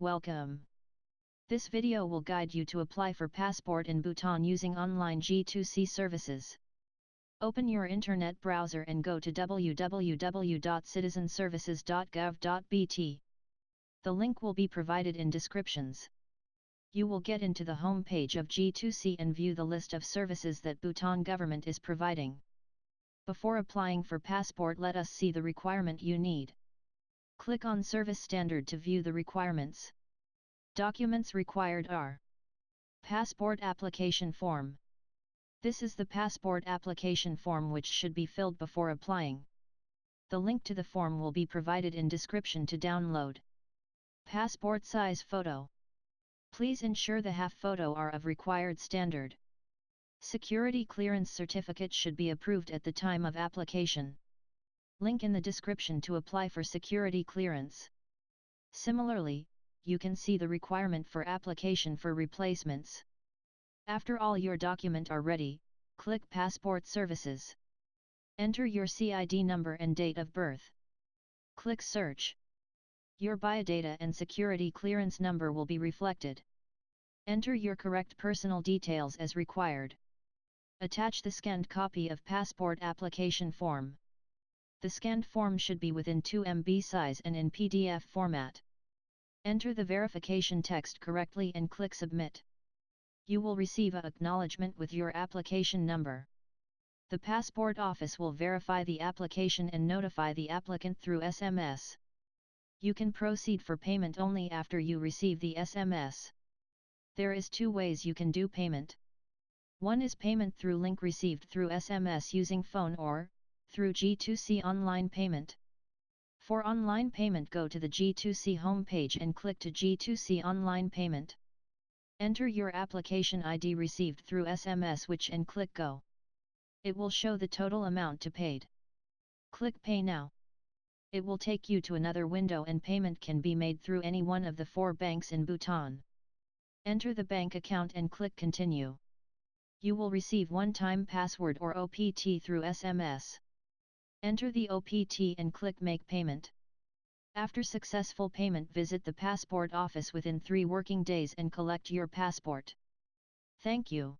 Welcome. This video will guide you to apply for passport in Bhutan using online G2C services. Open your internet browser and go to www.citizenservices.gov.bt. The link will be provided in descriptions. You will get into the home page of G2C and view the list of services that Bhutan government is providing. Before applying for passport, let us see the requirement you need. Click on Service Standard to view the requirements. Documents required are: Passport Application Form. This is the passport application form which should be filled before applying. The link to the form will be provided in description to download. Passport size photo. Please ensure the half photo are of required standard. Security clearance certificate should be approved at the time of application. Link in the description to apply for security clearance. Similarly, you can see the requirement for application for replacements. After all your documents are ready, click Passport Services. Enter your CID number and date of birth. Click Search. Your biodata and security clearance number will be reflected. Enter your correct personal details as required. Attach the scanned copy of passport application form. The scanned form should be within 2 MB size and in PDF format. Enter the verification text correctly and click Submit. You will receive an acknowledgement with your application number. The passport office will verify the application and notify the applicant through SMS. You can proceed for payment only after you receive the SMS. There is 2 ways you can do payment. One is payment through link received through SMS using phone or through G2C online payment. For online payment, go to the G2C homepage and click to G2C online payment. Enter your application ID received through SMS and click Go. It will show the total amount to paid. Click Pay Now. It will take you to another window and payment can be made through any one of the 4 banks in Bhutan. Enter the bank account and click Continue. You will receive one-time password or OPT through SMS. Enter the OPT and click Make Payment. After successful payment, visit the passport office within 3 working days and collect your passport. Thank you.